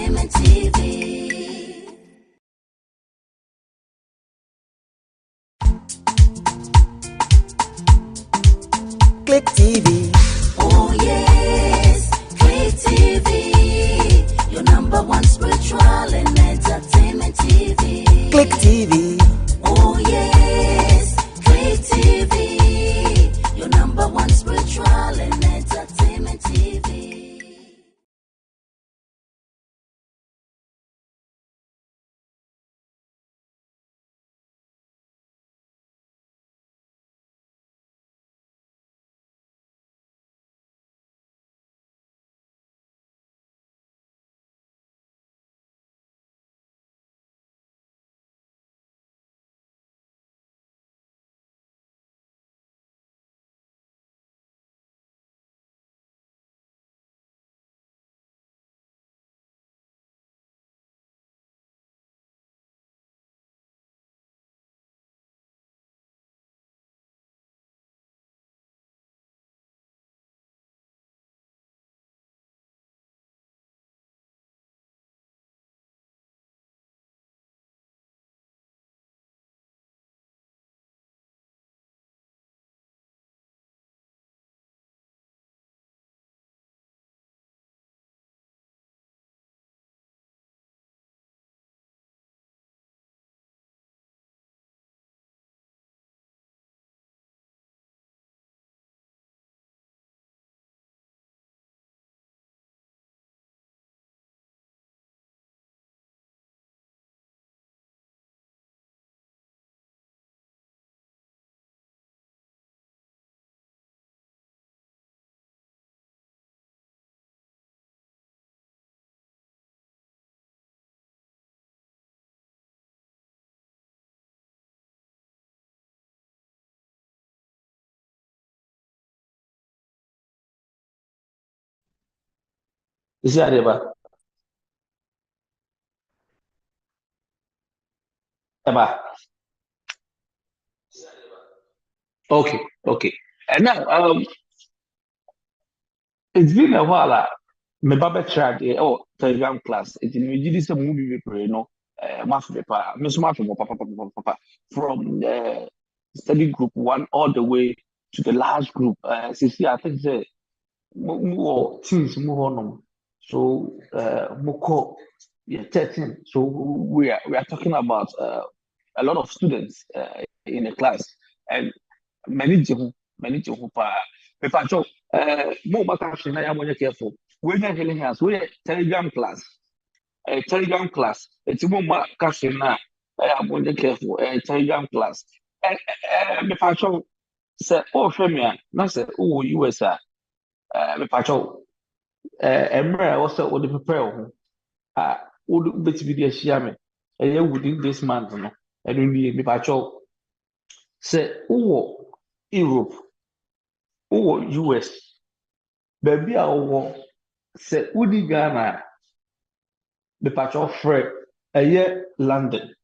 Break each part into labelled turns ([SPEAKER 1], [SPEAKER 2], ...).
[SPEAKER 1] Entertainment TV.
[SPEAKER 2] Click TV.
[SPEAKER 1] Oh yes, Click TV, your number one spiritual and entertainment TV.
[SPEAKER 2] Click TV.
[SPEAKER 1] Oh yes, Click TV, your number one spiritual and entertainment TV.
[SPEAKER 3] Is that ever? Ever? Okay, okay. And now, it's been a while. My Baba tried Telegram class. It's in this a movie we no. Math paper, Miss Martin, papa, from study group one all the way to the last group. See, I think the more teams move on. So, Moko, yeah, 13. So we are talking about a lot of students in the class and many to pa paper job more back actually na ya careful we not healing hands we telegram class it's more back actually na ya careful telegram class paper job say oh shemia na say oh US paper job emre also o dey prepare ho o bet be dey share me within this month no and we paper job say oh Europe or US, baby, I will say, Udi Ghana, the patch of Fred, a year London,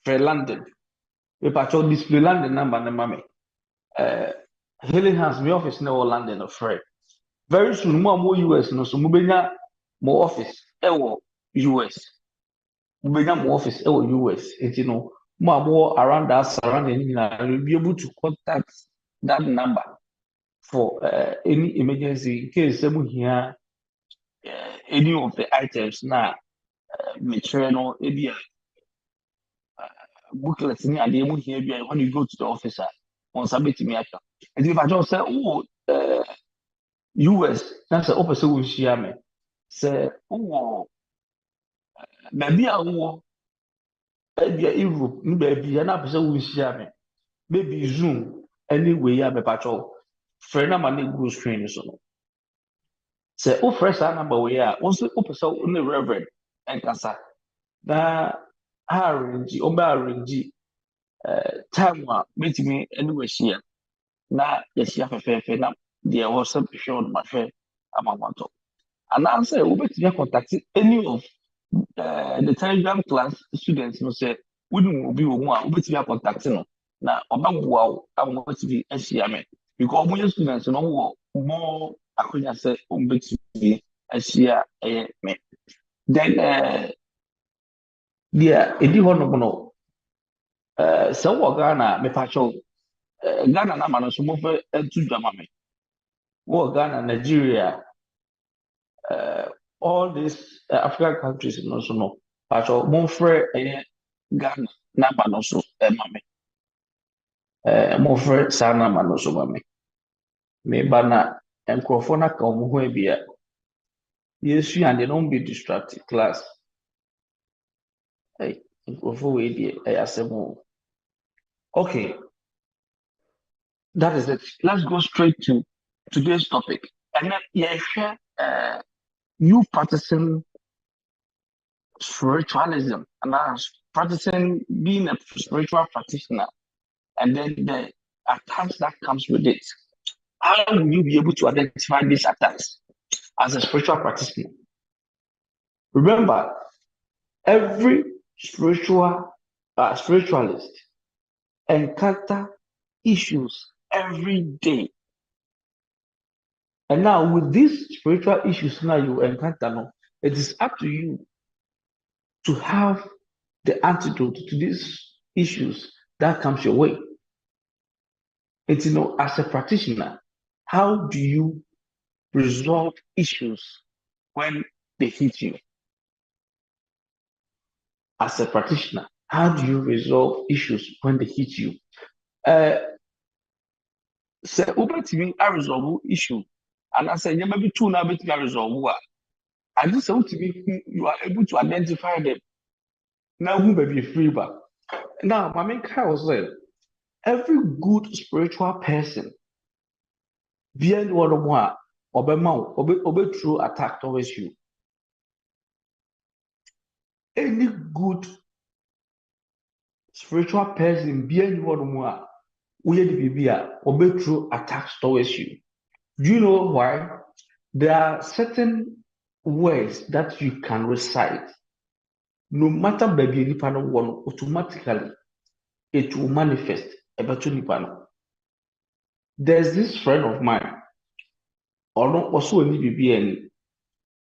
[SPEAKER 3] Fred London, the patch of display London number, and mammy. Haley has me office no London of Fred. Very soon, more US, no, so Mubina, more office, US. Mubina, more office, US, and you know, more around that surrounding, you'll be able to contact that number for any emergency in case someone here any of the items now material maybe booklets in the here when you go to the officer on submit me and if I just say oh US that's the opposite will share me say oh maybe I will maybe Europe maybe an opposite will share me maybe Zoom anyway yeah me patrol friend am na go screen so no say o fresh number we are also o person o reverend and kasa na arrange o ba arrange time a metimi anyway share na ya share fefe na there was some show my friend amamanto and answer we betimi contact any of the Telegram class students no say we will be one we betimi contact no na obangwa am we betimi share me because most students no more akonya say umbetumi ahyia me. Then deɛ ɛdi hɔ nom no sɛ wɔ Ghana mepakyɛw Ghana na ama no so mofɛ atu dwama me. Wɔ Ghana, Nigeria, all these African countries no so no pakyɛw momfrɛ Ghana number no so ma me. Momfrɛ saa number no so ma me. Meba na nkurɔfoɔ no aka wɔn ho abi a yɛsua ade no be distracted class. Nkurɔfoɔ wei deɛ ɛyɛ asɛm o. Okay, that is it. Let's go straight to today's topic. And then yɛhwɛ you practicing spiritualism and practicing being a spiritual practitioner, and then the attacks that comes with it. How will you be able to identify these attacks as a spiritual practitioner? Remember, every spiritualist encounter issues every day. And now with these spiritual issues now you encounter now, it is up to you to have the antidote to these issues that comes your way. It's, as a practitioner, how do you resolve issues when they hit you? As a practitioner, how do you resolve issues when they hit you? Say wobɛtumi resolve issue anaasɛ nneɛma bi tu na wobɛtumi resolve a ade sɛ wotumi you are able to identify them na hu baabi efiri ba. Now maame nka wɔ sɛ every good spiritual person bia ne wɔn mo a ɔbɛma wo ɔbɛturo attack towards you. Any good spiritual person bia ne wɔn mo a woyɛ de biribi a ɔbɛturo attacks towards you. Do you know why? There are certain words that you can recite. No matter baby nipa no one, automatically it will manifest about nipa no. There's this friend of mine, also a BBN,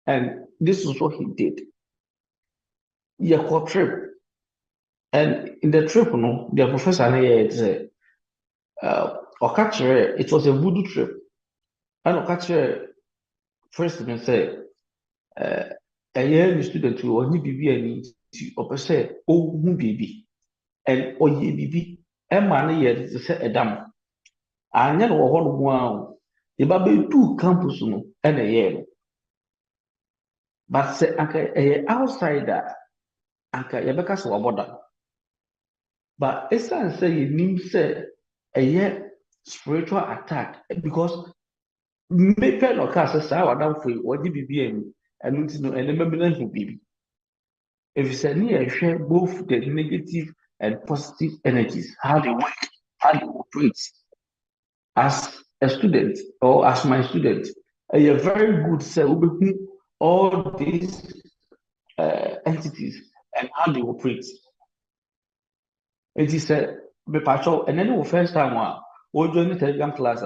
[SPEAKER 3] and this is what he did. He had a trip, and in the trip, the professor said, it was a voodoo trip. And Okache first me say, a year student who only BBN or say, oh, baby, and oh, ye baby, and money yet to say a dam. I never want wow. The baby two campus no and a year. But say, a outsider, anka yabeka so aboda. But esan say you nim say a year spiritual attack because me pen or cast a sour down for you or DBBM and remember baby. If you say near share both the negative and positive energies, how they work, how they operate. As a student or as my student, a very good say all these entities and how they operate. It is a and then the first time we join the Telegram class,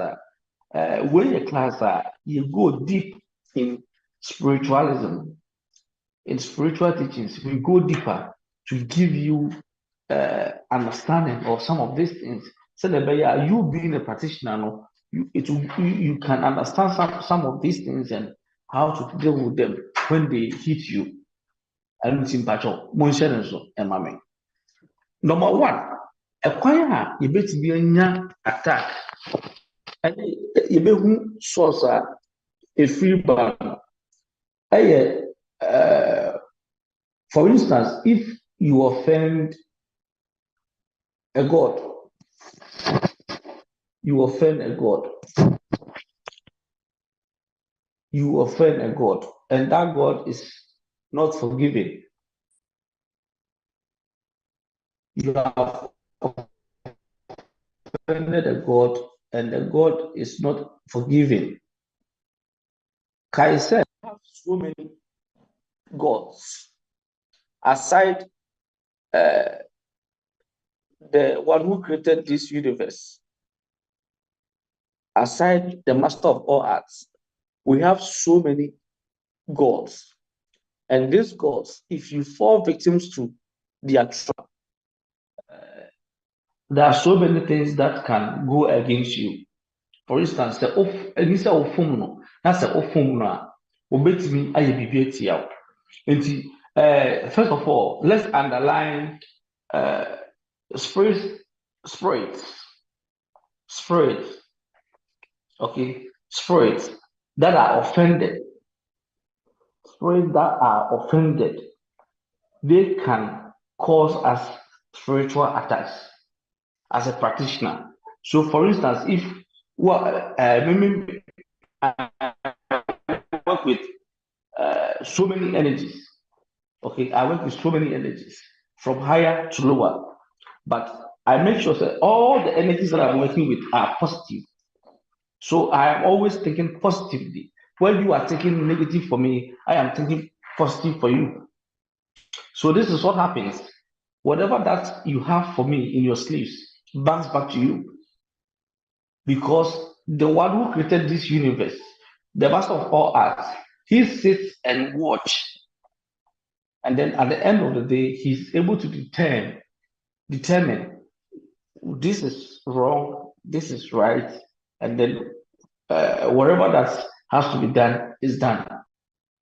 [SPEAKER 3] when your class you go deep in spiritualism, in spiritual teachings, we go deeper to give you understanding of some of these things. So that you being a practitioner, you can understand some of these things and how to deal with them when they hit you. And it's in Number one, a choir you bet be a attack. And you bet who source a free bar. For instance, if you offend a god, you offend a god, and that God is not forgiving. You have offended a God, and the God is not forgiving. Kai said, "I have so many gods aside the one who created this universe, aside the master of all arts. We have so many gods. And these gods, if you fall victims to their trap, there are so many things that can go against you. For instance, the off any sɛ ɔfom no, na sɛ ɔfom no a, obetumi ayɛ biribi atia wo. Nti, first of all, let's underline uh, spirit, spirits, spirits, okay, spirits that are offended, spirits that are offended, they can cause us spiritual attacks as a practitioner. So, for instance, if maybe I work with so many energies, okay, I work with so many energies from higher to lower, but I make sure that all the energies that I'm working with are positive. So I am always thinking positively. When you are taking negative for me, I am thinking positive for you. So this is what happens. Whatever that you have for me in your sleeves bounce back to you. Because the one who created this universe, the master of all arts, he sits and watch. And then at the end of the day, he's able to determine this is wrong, this is right, and then whatever that has to be done is done.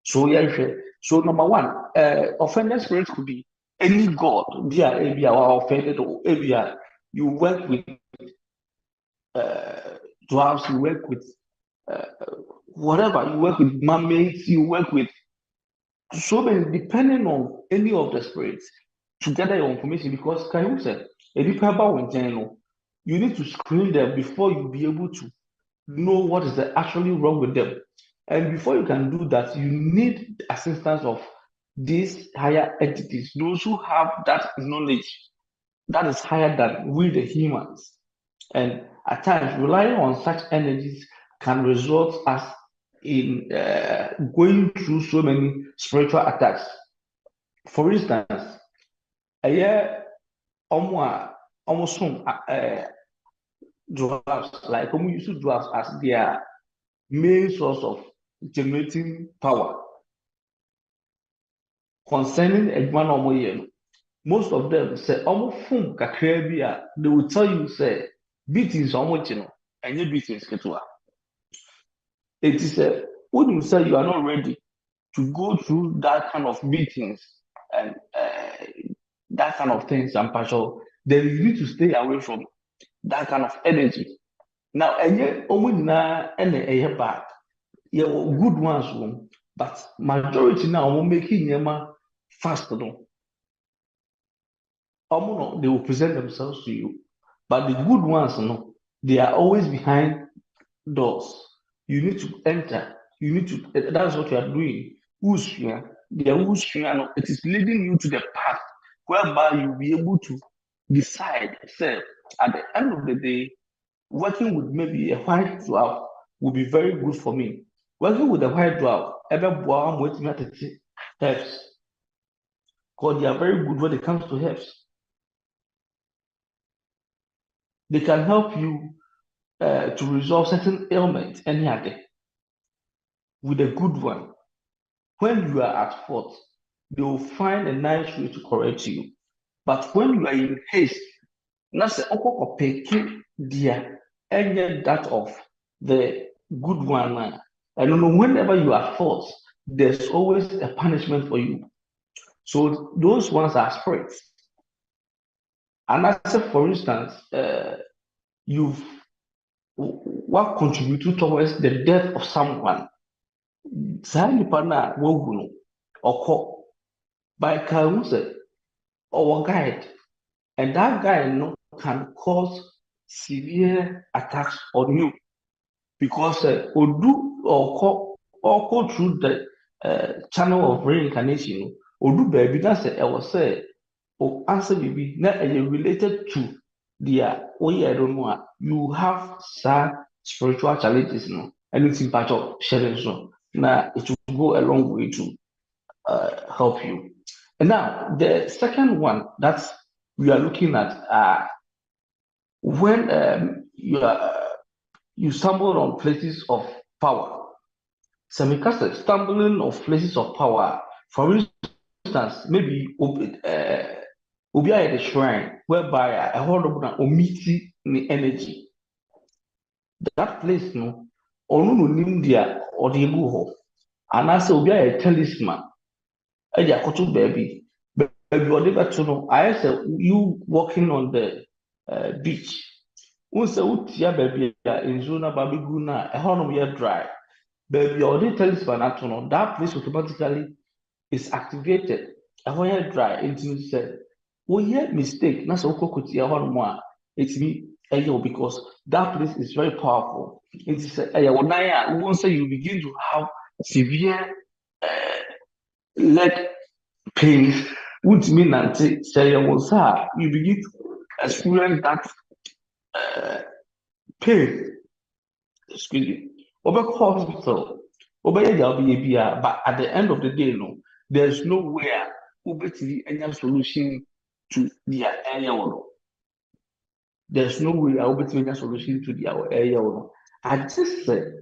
[SPEAKER 3] So yeah, so number one, offended spirit could be any god, be or offended or you work with dwarves, you work with whatever, you work with mermaids, you work with so many, depending on any of the spirits, to gather your information. Because can you say, you need to screen them before you be able to know what is actually wrong with them. And before you can do that, you need the assistance of these higher entities, those who have that knowledge that is higher than we, the humans. And at times, relying on such energies can result us in going through so many spiritual attacks. For instance, a year almost some dwarfs, like use dwarfs as their main source of generating power. Concerning Edman Omoyen, most of them say almost fum kakrebia, they will tell you say beatings almost and your beatings ketua. It is a when you say you are not ready to go through that kind of beatings and that kind of things and partial, then you need to stay away from that kind of energy. Now, and bad. Yeah, good ones, but majority now will making yema fast. No, they will present themselves to you, but the good ones, no, they are always behind doors. You need to enter. You need to. That's what you are doing. It is leading you to the path whereby you'll be able to decide. Say, at the end of the day, working with maybe a white dwarf will be very good for me. Working with a white dwarf, I'm waiting at the herbs. Because they are very good when it comes to herbs. They can help you to resolve certain ailments, any other, with a good one. When you are at fault, they will find a nice way to correct you. But when you are in haste, not say picking dear any that of the good one. I don't know, whenever you are fault, there's always a punishment for you. So those ones are spirits. And I said, for instance, you've what contributed towards the death of someone. Or by Karuse or guide, and that guy can cause severe attacks on you because Odu or go through the channel of reincarnation. Odu baby that's I was say or answer baby not related to their I don't know you have some spiritual challenges and it's in part of sharing so now it will go a long way to help you. And now the second one that we are looking at when you stumble on places of power. Semicast stumbling of places of power. For instance, maybe obi at the shrine whereby a whole lot of omiti the energy. That place no, ono no nim dia or the egu and I say obi a talisman. Eji akoto baby. Baby or the no. I say you walking on the beach. Once wotia baby in zona babigu na ɛhɔ nom yɛ dry. Baby or the talisman ato no, that place automatically is activated. Ɛhɔ yɛ dry nti sɛ woyɛ mistake na sɛ wokɔ kotia hɔ nom a ɛtumi ɛyɛ because that place is very powerful. Nti sɛ ɛyɛ wo nan a won say you begin to have severe leg pains wontumi nante sɛ ɛyɛ wo nsa a you begin to experience that pain. Excuse me. Wobɛkɔ hospital, wobɛyɛ deɛ wobɛyɛ biara, but at the end of the day, no, there's no way a wobɛtumi anya solution to their area wɔ no. There's no way a wobɛtumi anya solution to their area wɔ no. Agye sɛ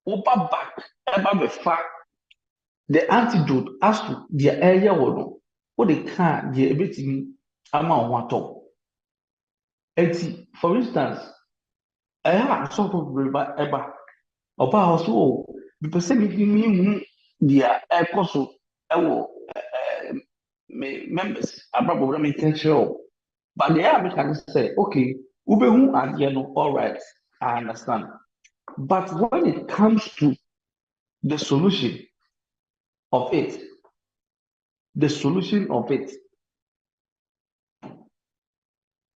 [SPEAKER 3] woba back ɛba bɛfa the antidote as to their area wɔ no, wode ka deɛ ɛbɛtumi ama wo ho atɔ. Enti, for instance, ɛyɛ asɔfo bebree ɛba ɔbaa ɔso o bipɛ sɛ mehu deɛ ɛkɔ so ɛwɔ me members abrabɔ na meka kyerɛ o but deɛ a meka ne sɛ okay wobɛhu adeɛ no alright I understand but when it comes to the solution of it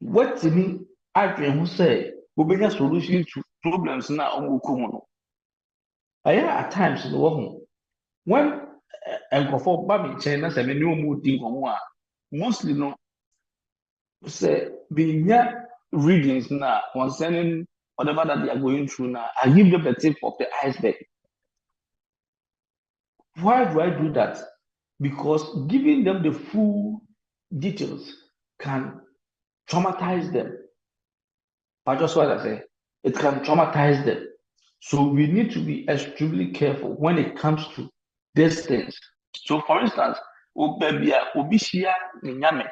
[SPEAKER 3] wɔtumi adwene ho sɛ wobɛnya solution to problems na ɔmo kɔ mu no ɛyɛ at times no wɔ ho when nkurɔfoɔ ba me nkyɛn na sɛ me ne ɔmo di nkɔmmɔ a mostly no sɛ menya readings na concerning whatever that they are going through now I give them the tip of the iceberg. Why do I do that? Because giving them the full details can traumatize them. But just what I say, it can traumatize them. So we need to be extremely careful when it comes to these things. So for instance, baby shia ni nyame,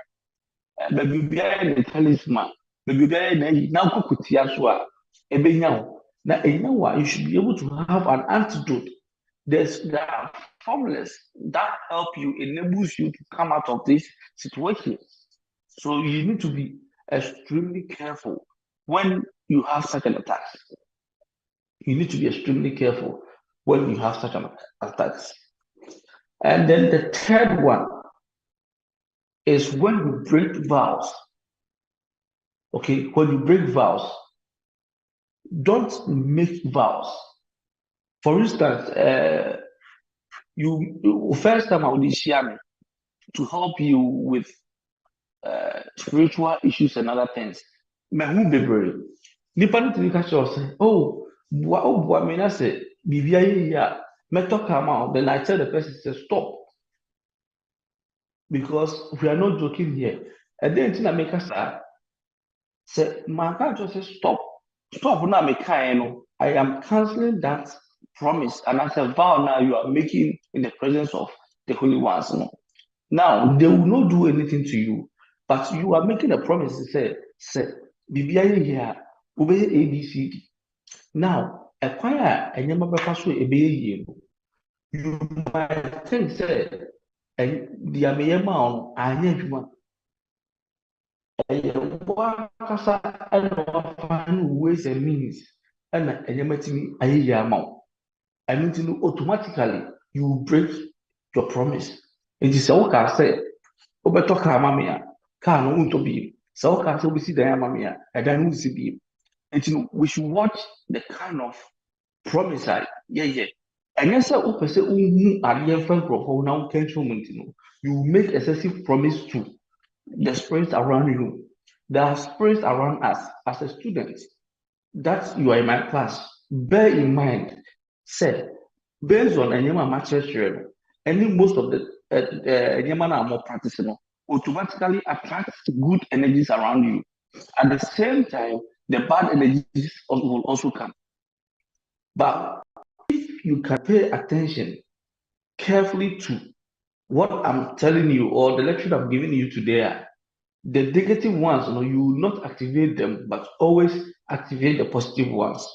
[SPEAKER 3] baby ni talisman, baby ni na kukutia so a ebenya na enyawa you should be able to have an antidote. There are formulas that help you, enables you to come out of this situation. So you need to be extremely careful when you have such an attack. You need to be extremely careful when you have such an attack. And then the third one is when you break vows. Okay, when you break vows, don't make vows. For instance, you first time I would share me to help you with spiritual issues and other things. Mehu bebree. Nipa no tumi ka kyerɛ wo sɛ, oh, boa me na sɛ biribi ayɛ yi a mɛtɔ come out. Then I tell the person to stop. Because we are not joking here. And then nti na meka saa sɛ manka kyerɛ sɛ stop. Stop na meka no. I am cancelling that promise and as a vow now you are making in the presence of the holy ones. No? Now they will not do anything to you, but you are making a promise to say BBI here obey ABCD. Now a choir and your mother pass you might think say the amount I need one. Ways and means and a amount. I mean to know automatically you break your promise. It is okay say Obetoka mamia can unto be so can so we see the mamia and then we see and we should watch the kind of promise yeah. And yes, I hope say and your friend now can't you make excessive promise to the spirits around you. There are spirits around us as a student. That you are in my class. Bear in mind, say, based on any material, any most of the any more practicing automatically attracts good energies around you. At the same time, the bad energies will also come. But if you can pay attention carefully to what I'm telling you or the lecture I'm giving you today, the negative ones, you will not activate them, but always activate the positive ones.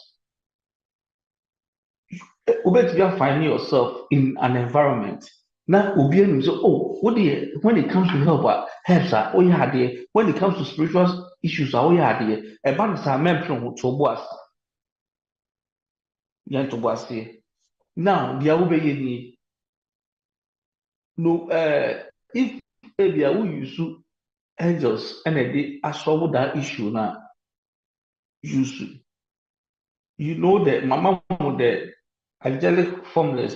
[SPEAKER 3] You find yourself in an environment. Now, when it comes to helps are, when it comes to spiritual issues, now, the obey no, if maybe I will use angels and I solve that issue now, use that mama the angelic formulas,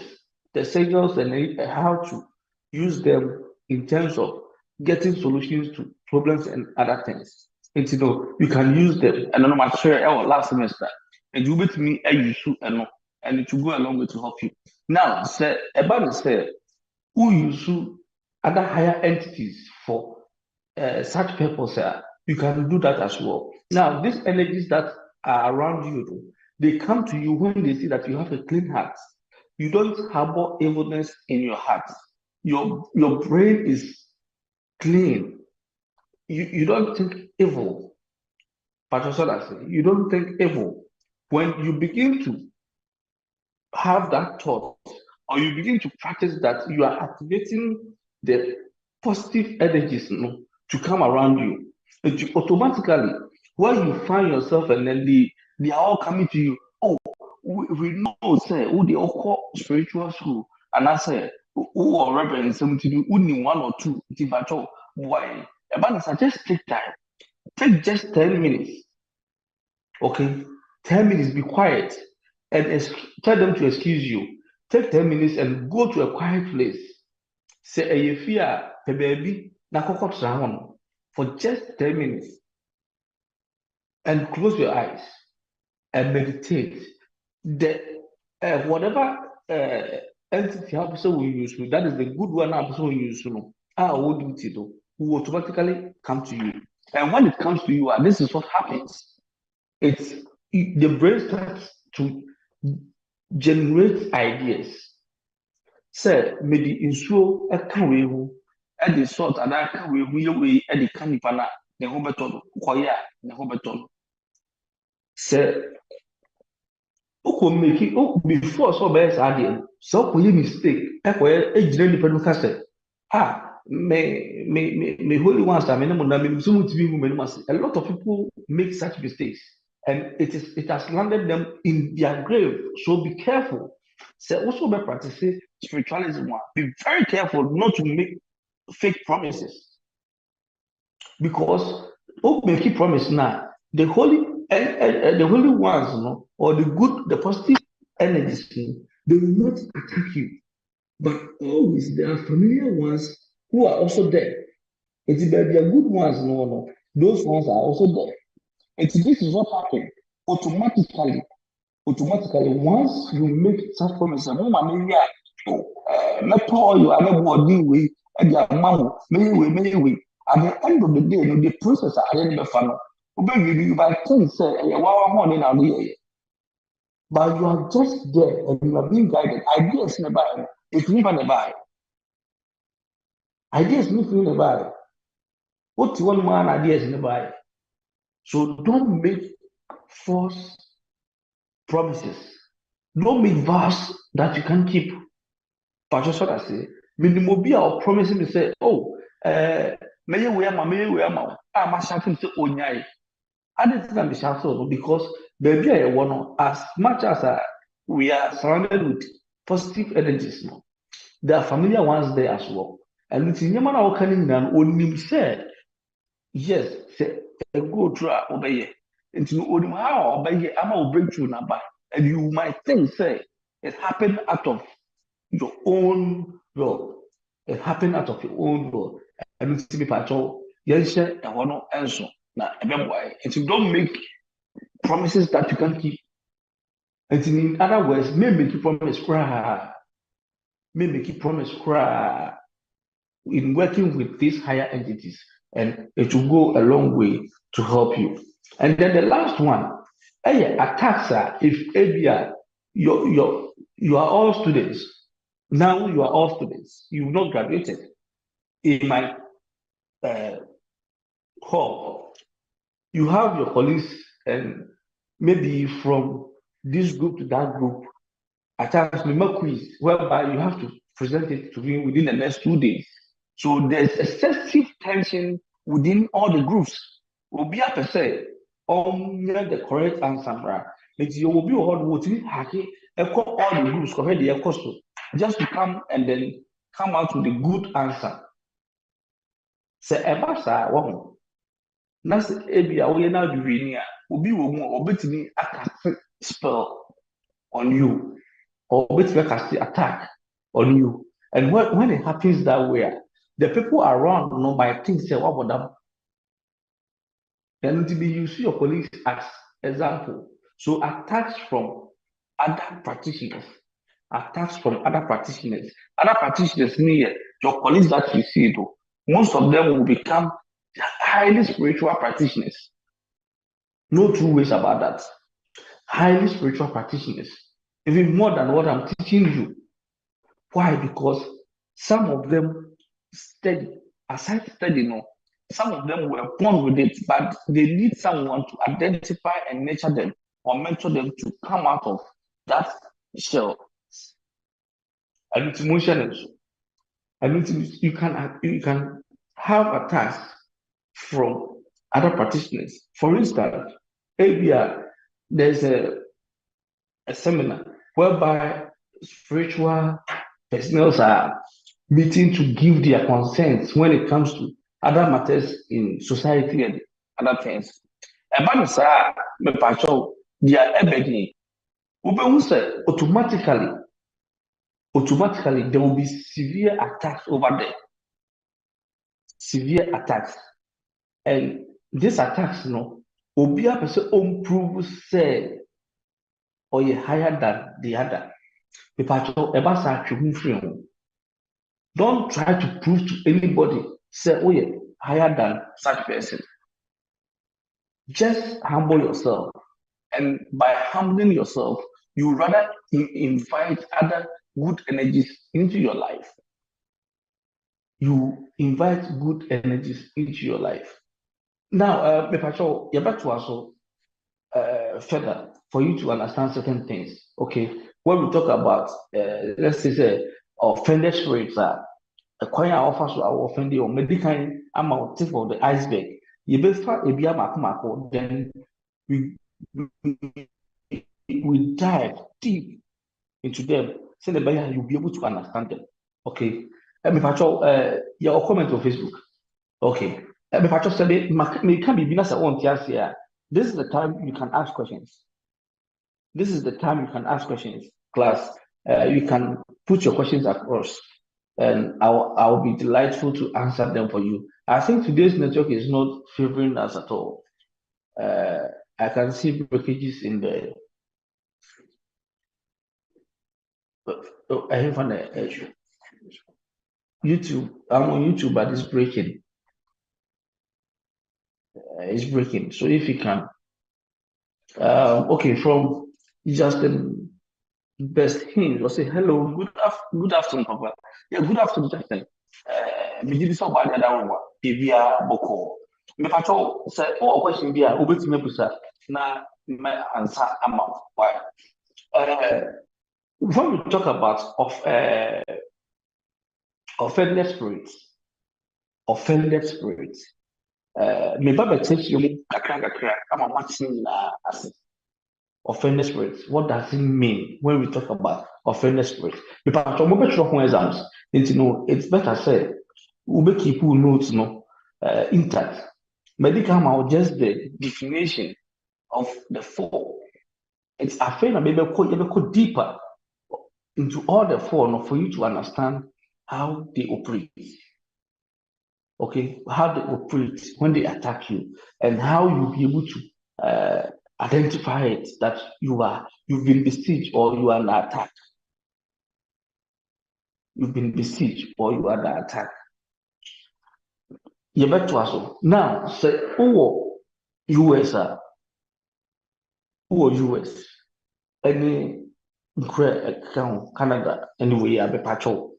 [SPEAKER 3] the signals and how to use them in terms of getting solutions to problems and other things. And you can use them. And I'm sure our last semester, and you with me a use and it will go along with to help you. Now, say about say who use other higher entities for such purpose, you can do that as well. Now, these energies that are around you, they come to you when they see that you have a clean heart. You don't harbor evilness in your heart. Your brain is clean. You don't think evil. But also I say, you don't think evil. When you begin to have that thought, or you begin to practice that, you are activating the positive energies to come around you. And you automatically, when you find yourself and then they are all coming to you, oh, we know, say, who they all call spiritual school, and I say, who are reverend 17, only one or two, why? But just take time, take just 10 minutes, okay? 10 minutes, be quiet, and tell them to excuse you. Take 10 minutes and go to a quiet place. Say, if you are a baby, for just 10 minutes, and close your eyes and meditate. The whatever entity episode we use, that is the good one episode we use. What do it do? Will automatically come to you. And when it comes to you, this is what happens. The brain starts to generate ideas. Say, maybe in so a can at the sort and I can we at the canipana, the hobeton, koya, the hobeton. Say, make it before so best idea. So we mistake. Me holy ones are a lot of people make such mistakes and it has landed them in their grave. So be careful. So also by practicing spiritualism, be very careful not to make fake promises because make a promise now. The holy ones, or the positive energies, they will not attack you. But always there are familiar ones who are also there. It's there are good ones, no. Those ones are also there. This is what happened automatically. Once you make such promises, you are not way, and your mom, way. At the end of the day, the process are in the funnel. You by things say, but you are just there and you are being guided. Ideas never, it's never buy. Ideas never buy. What one man ideas never buy. So don't make false promises. Don't make vows that you can't keep. But just what I say, minimum be our promising to say, oh, may we am, I must have to onyai. I didn't think I'm the because baby, I want as much as we are surrounded with positive energies. There are familiar ones there as well. And it's in Yamana Okanin and only said, yes, say, go through obey. And to know how obey, I'm a breakthrough number. And you might think, say, it happened out of your own will. It happened out of your own will. And it's to be part of, yes, and one answer. Now, and you don't make promises that you can't keep. And in other words, may make you promise cry. May make you promise cry in working with these higher entities, and it will go a long way to help you. And then the last one, attacks are if area your you are all students. Now you are all students. You've not graduated. In my hall, you have your colleagues, and maybe from this group to that group, at times we make quiz whereby you have to present it to me within the next 2 days. So there's excessive tension within all the groups. Obi per se, the correct answer, right? You will be all hacking all the groups correct the cost just to come and then come out with a good answer. Say ebasa wo na se ebia wo ye na adwini a obi wo mu obetini attack spell on you or obetini cast attack on you. And when it happens that way, the people around know by things say what about them. Then to be you see your colleagues as example. So attacks from other practitioners, other practitioners near your colleagues that you see though, most of them will become highly spiritual practitioners. No two ways about that. Highly spiritual practitioners, even more than what I'm teaching you. Why? Because some of them study, aside studying, some of them were born with it, but they need someone to identify and nurture them or mentor them to come out of that shell. And it's emotional. And you can have a task from other practitioners. For instance, ABR, there's a seminar whereby spiritual personnel are meeting to give their consent when it comes to other matters in society and other things. About the me pacho, they are begging. Automatically there will be severe attacks over there. Severe attacks. And these attacks, Obia person prove say or you higher than the other. Don't try to prove to anybody, say, oh yeah, higher than such person. Just humble yourself. And by humbling yourself, you rather invite other good energies into your life. You invite good energies into your life. Now, Mepacho, you're back to us further for you to understand certain things. Okay, when we talk about, let's say, offended spirits, a coin offers to our offended or medical amount tip of the iceberg. You better a beer mako, then we dive deep into them. Say the buyer, you'll be able to understand them. Okay, Mepacho, your comment on Facebook. Okay, Mepacho said it. Me can be business at one here. This is the time you can ask questions. This is the time you can ask questions, class. You can put your questions across, and I'll be delightful to answer them for you. I think today's network is not favoring us at all. I can see breakages in the. I have on the YouTube. I'm on YouTube, but it's breaking. It's breaking. So if you can, okay, from Justin Best hint or say hello, good afternoon, Papa. Yeah, good afternoon, Justin. Me did so bad that one. Bibia Boko. Me patrol say, oh, question be a ubit me busa. Na my answer amount. Why? When we talk about offended spirits, me baba takes you kakra. I'm a matching as offended spirits. What does it mean when we talk about offended spirits? Because exams, it's better said we make people notes intact. Medical out just the definition of the four. It's a fair maybe go deeper into all the four for you to understand how they operate. Okay, how they operate when they attack you, and how you'll be able to identify it that you've been besieged or you are under attack. You've been besieged or you are under attack. You back to us now. Say, US, US, any Canada anyway a bɛpatwɛw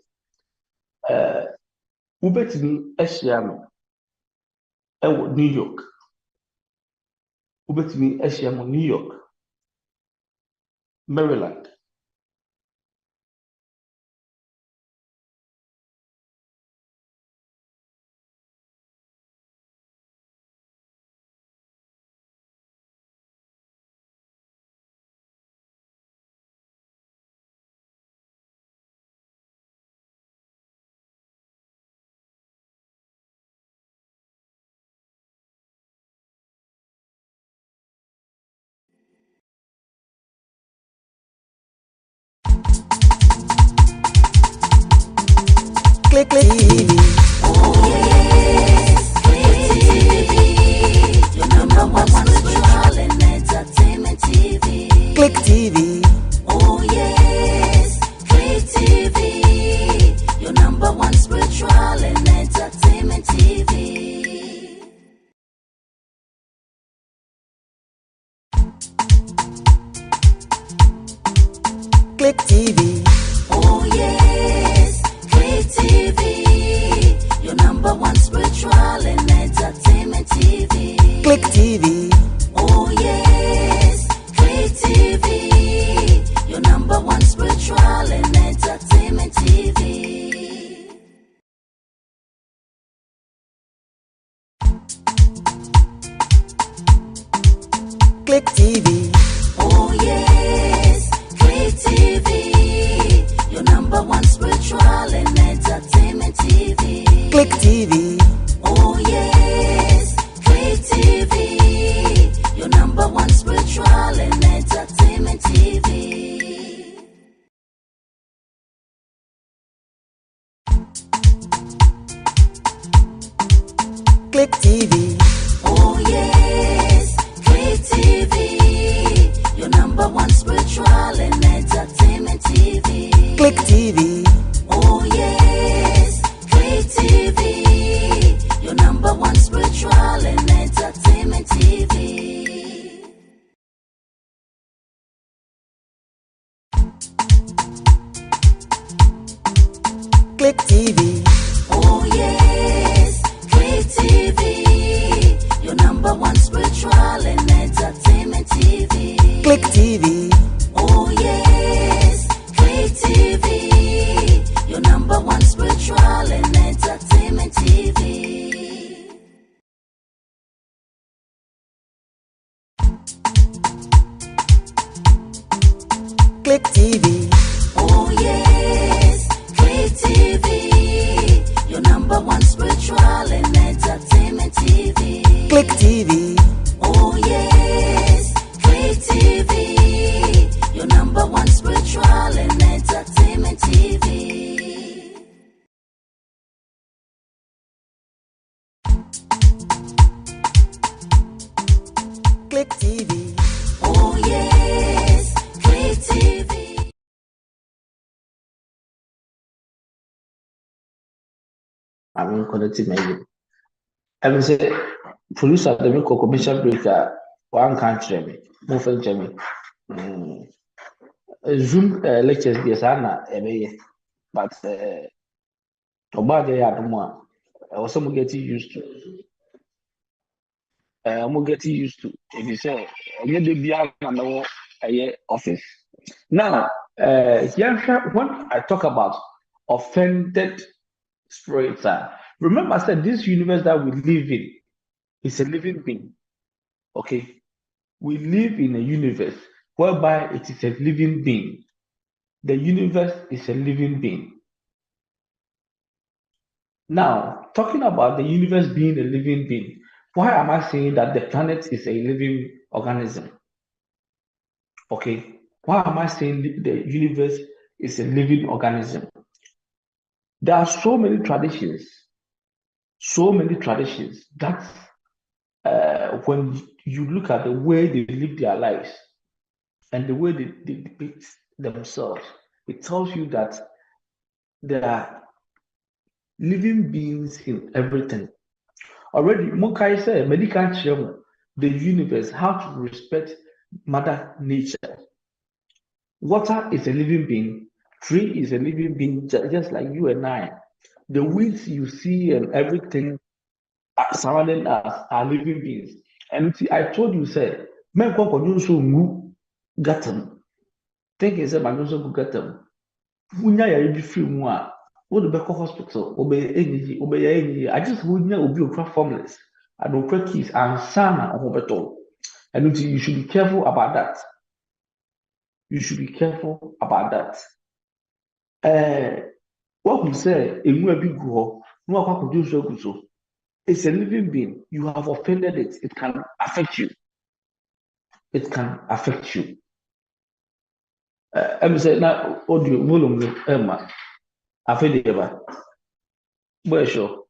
[SPEAKER 3] wobɛtumi ahyia me ɛwɔ New York wobɛtumi ahyia me New York Maryland
[SPEAKER 2] Click TV.
[SPEAKER 1] Your number one spiritual and entertainment TV.
[SPEAKER 2] Click TV.
[SPEAKER 1] Oh yes, Click TV. Your number one spiritual and entertainment TV.
[SPEAKER 2] Click TV.
[SPEAKER 1] Oh yes, Click TV. Your number one spiritual and entertainment TV.
[SPEAKER 2] Click TV.
[SPEAKER 1] Oh yes, Click TV. Your number one spiritual and entertainment TV.
[SPEAKER 2] Click TV.
[SPEAKER 1] Oh yes, Click TV. Your number one spiritual and entertainment TV.
[SPEAKER 2] Click TV.
[SPEAKER 1] Oh yes, Click TV. Your number one spiritual and entertainment TV.
[SPEAKER 2] Click TV.
[SPEAKER 1] Oh yes, Click TV. Your number one spiritual and entertainment TV.
[SPEAKER 2] Click TV.
[SPEAKER 1] Oh yes, Click TV. Your number one spiritual and entertainment TV.
[SPEAKER 2] Click TV.
[SPEAKER 1] Oh yes, Click TV. Your number one spiritual and entertainment TV.
[SPEAKER 2] Click TV.
[SPEAKER 1] Oh yes, Click TV. Your number one spiritual and entertainment TV.
[SPEAKER 2] Click TV.
[SPEAKER 1] Oh yes, Click TV. Your number one spiritual and entertainment TV.
[SPEAKER 2] Click TV.
[SPEAKER 1] Oh yes, Click TV. Your number one spiritual and entertainment TV.
[SPEAKER 2] Click TV.
[SPEAKER 1] Oh yes, Click TV.
[SPEAKER 3] I'm connected maybe ɛbi sɛ producer de me kɔ commercial break a wanka nkyerɛ me momfa nkyerɛ me Zoom lectures deɛ saa na ɛbɛyɛ but ɔbaa deɛ yɛ adom a ɛwɔ sɛ mo get used to ebi sɛ ɛnyɛ de biara na mɛwɔ ɛyɛ office now yɛhwɛ when I talk about offended spirits remember I said this universe that we live in is a living being. Okay, we live in a universe whereby it is a living being. The universe is a living being. Now, talking about the universe being a living being, why am I saying that the planet is a living organism? Okay, why am I saying the universe is a living organism? There are so many traditions that when you look at the way they live their lives and the way they depict themselves, it tells you that there are living beings in everything. Already, Mokai said, medical the universe, how to respect Mother Nature. Water is a living being. Tree is a living being, just like you and I. The weeds you see and everything surrounding us are living beings. And see, I told you, say, men kwa so ngu gatam. Think is a man so ngu gatam. Wunya ya bi free mu a, wo de beko hospital, obe ya enyi. I just wunya obi okra formless. And okra keys and sana obeto. And you should be careful about that. You should be careful about that. What we say, emu ebi gu hɔ, na wakɔ akɔdwo nsu agu so. It's a living being. You have offended it. It can affect you. It can affect you. I'm saying now audio volume Emma. I feel it ever. Well, sure.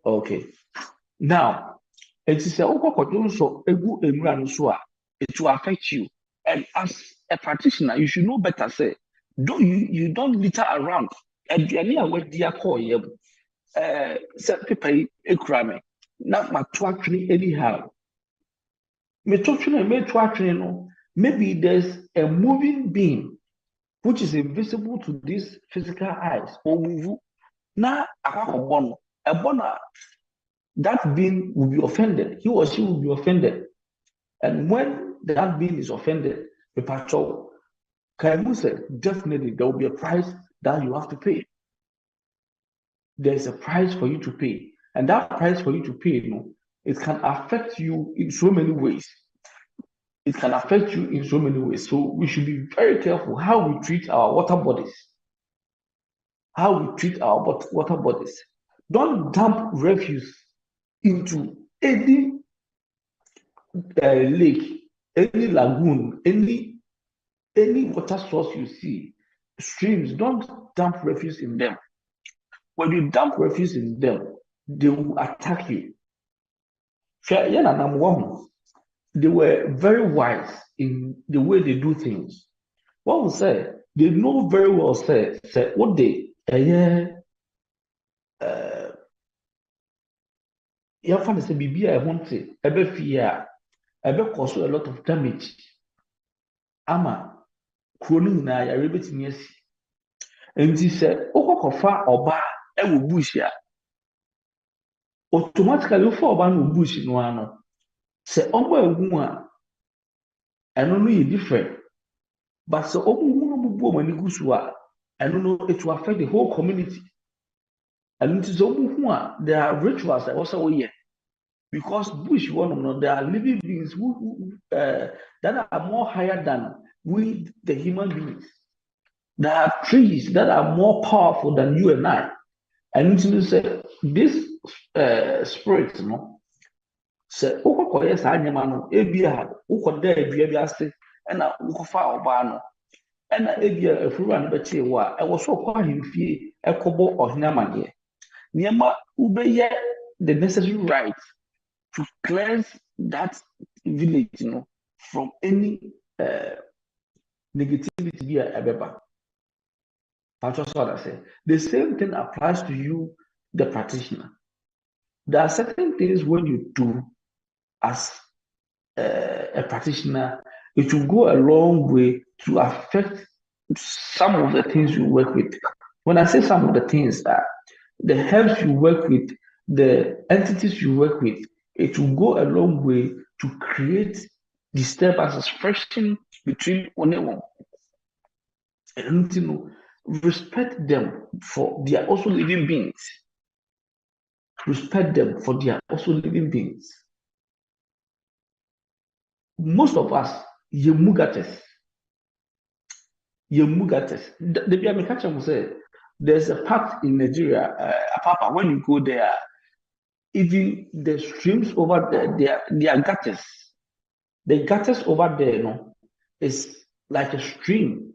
[SPEAKER 3] Okay. Now, it is a so it will affect you. And as a practitioner, you should know better. Say, you don't litter around. And the idea what they are calling you. Say people ekrame. Not my twatry anyhow. Me twatry no. Maybe there's a moving being which is invisible to these physical eyes. Or move now a bona that being will be offended. He or she will be offended. And when that being is offended, the patrol can say definitely there will be a price that you have to pay. There's a price for you to pay. And that price for you to pay, it can affect you in so many ways. It can affect you in so many ways. So we should be very careful how we treat our water bodies. How we treat our water bodies. Don't dump refuse into any lake, any lagoon, any water source you see, streams. Don't dump refuse in them. When you dump refuse in them, they will attack you. They were very wise in the way they do things. What we say, they know very well. Say what they you find say bibi a want to ebe fear ebe cause a lot of damage. Ama kroni na ya rebetimi asi. Enti say okokofa oba e wo bush ya. Automatically for oba no bush no ano. Say omo ewu a eno no is different. But so omo no bubu o mani gusu a eno no it will affect the whole community. And it is omo there are rituals that also here. Because bush one there are living beings that are more higher than we the human beings. There are trees that are more powerful than you and I. And to say this spirit, say yes I no ebia ukoda ebia bi ase na ukofa oba no na ebia afuru an be chewa e wo so kwa himfie ekobo ohina made. Niema ubeye the necessary right to cleanse that village, from any negativity be a That's what I say. The same thing applies to you, the practitioner. There are certain things when you do as a practitioner, it will go a long way to affect some of the things you work with. When I say some of the things, the herbs you work with, the entities you work with, it will go a long way to create disturbances, friction between one and one. And respect them for they are also living beings. Respect them for they are also living beings. Most of us, yemugates. The American will say there's a part in Nigeria, Papa, when you go there, even the streams over there, they are gutters. The gutters over there, is like a stream.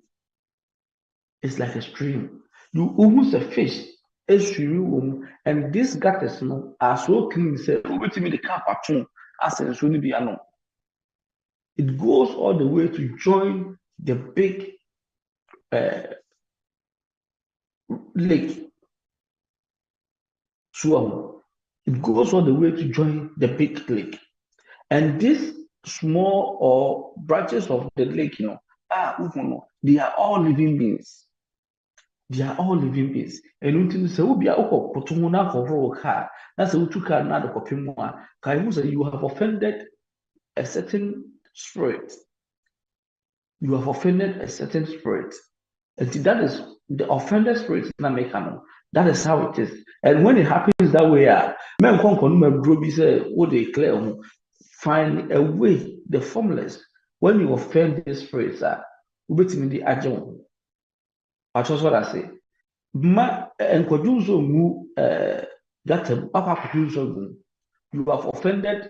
[SPEAKER 3] It's like a stream. You almost a fish, a stream, and these gutters, are so clean. Say, over to me the cap at home, as it's only be alone. It goes all the way to join the big lake. Swam. It goes all the way to join the big lake. And this small or branches of the lake, they are all living beings. They are all living beings. And until so be a potuna for car, that's a utuka not a copimua. Kaimusa, you have offended a certain spirit. You have offended a certain spirit. And that is the offended spirit na make no. That is how it is. And when it happens that way, men come come bro be say what they clear find a way, the formulas. When you offend this spirit, ubetimi di agye. That's what I say. Ma nkwadwu nso mu gatam akwakutu nso gu. You have offended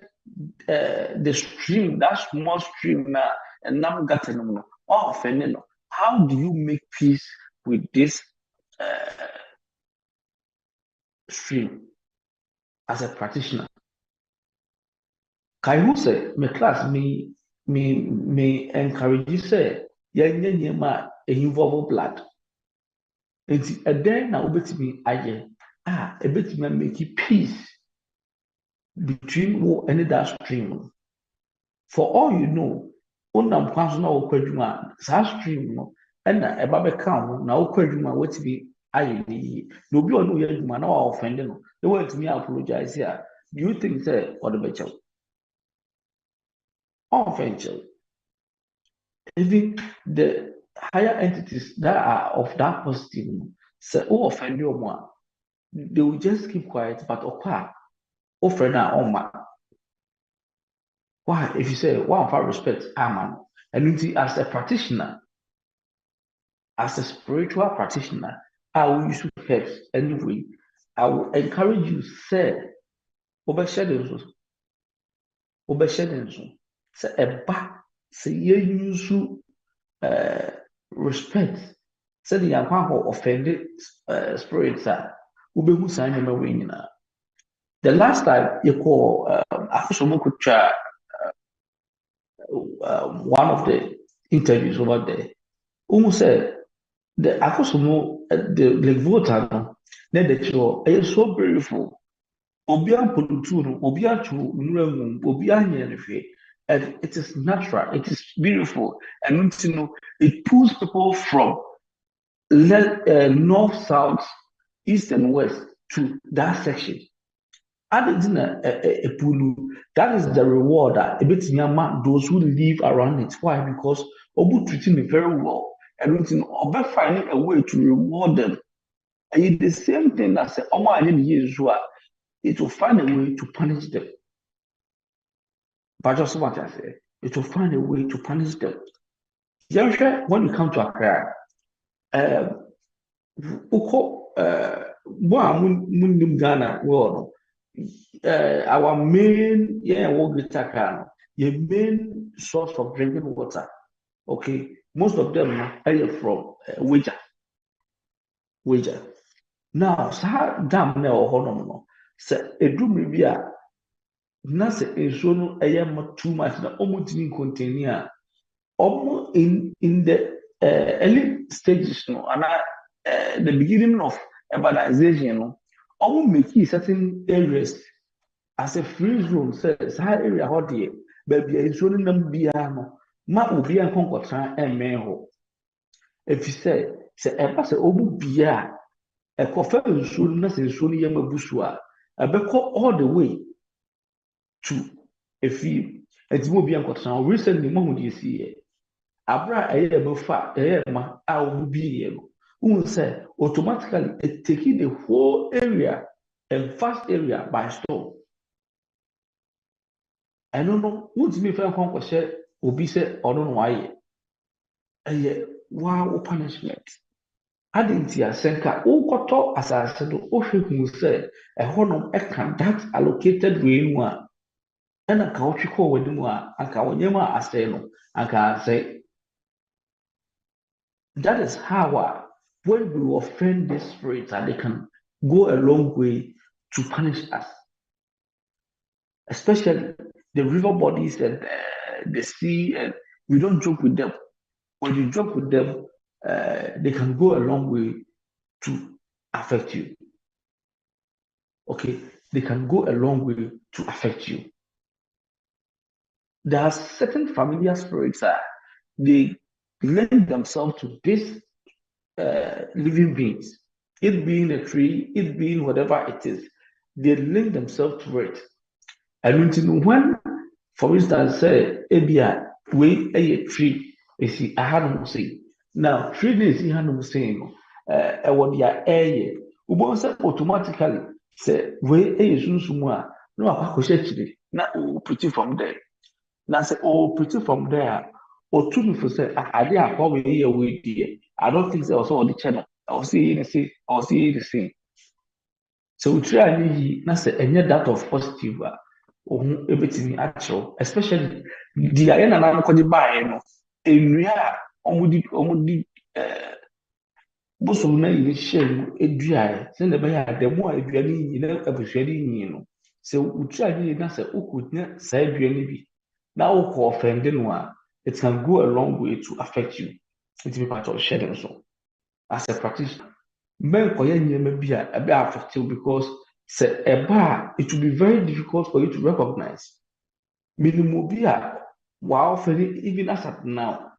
[SPEAKER 3] the stream, that small stream na nam gatam no. Or offended no. How do you make peace with this stream as a practitioner? Kai who say my class me encourage you say yenye nyema involve blood. Nti then na obetimi aye ebetimi make peace between wo and that stream. For all you know, onam kwanso na okwadwuma sa stream no na eba be ka ho na okwadwuma wetimi aye ni na obi ono ye adwuma na wa offend no they want me apologize here. Do you think say or the better offensive? Even the higher entities that are of that positive say who offend you more, they will just keep quiet but offend na why if you say one for respect man and as a practitioner, as a spiritual practitioner, I will use herbs anyway. I will encourage you say obeshedens say eba say ye use respect say the yankwa offended spirits ubehu san nyama we nyina. The last time you call Afosomokucha one of the interviews over there, who said the Afosomo the voter then the show is so beautiful. Obia Polutu, Obia Chu, Obia Nyenefe, and it is natural, it is beautiful, and it pulls people from north, south, east, and west to that section. Adding a pulu, that is the reward that a bit those who live around it. Why? Because Obu treating me very well, and Obu finding a way to reward them. And it's the same thing that say, Oma I didn't use it will find a way to punish them. But just what I say, it will find a way to punish them. When you come to Accra, Ghana, well, our main your main source of drinking water, okay, most of them are from Wager. Now, dam na no, say edum bi a na say enso no too much na omutimi contain a in the early stages no and the beginning of urbanization no make certain areas as a free zone say area hot there baby enso no nam bia no ma obi ankonkotran ho if you say eba say obu bia ekofa enso no na say enso no yamabusu a ebeko all the way to a fee etimo bia ankontran recently mo hu dey see abra bofa ma a obi no say automatically it taking the whole area and vast area by storm. I don't know what me fa kon kwese obi say ono no aye wow punishment adinti asenka ukoto asase do ohwehu say ehonom eka that allocated way no a ena ka otweko wadimu a aka wonyema ase no aka say that is how when we offend these spirits, they can go a long way to punish us. Especially the river bodies and the sea, and we don't joke with them. When you joke with them, they can go a long way to affect you. Okay, they can go a long way to affect you. there are certain familiar spirits that they lend themselves to this living beings. It being a tree, it being whatever it is, they link themselves to it. And when, for instance, say, ebia, we a tree, is a hand say. Now, tree is a hand saying, what they are a we say automatically say, we a susuma, no, I could not pretty from there. Now, say, oh, pretty from there. Or two for say, I did probably a way, dear. I don't think so. Also, the channel. I'll see the same. So we try and na say any that of positive ohun ebetimi akyerɛw especially di ayɛ na nan kɔgye baeɛ no nnua a ɔmo di bosom na yi hyɛ mu eduaeɛ sɛnea ɛbɛyɛ a dɛmo a edua no nyi na abusua no nyi no sɛ wotwa yi na sɛ wokɔnya saa dua no bi na wokɔ ɔfɛnde no a it can go a long way to affect you nti mi pàtó hyɛ ne nso as a practitioner menkɔyɛ nneɛma bi a ɛbɛ affect you because sɛ ɛba a it will be very difficult for you to recognize minimum bi a wɔafɛ even as at now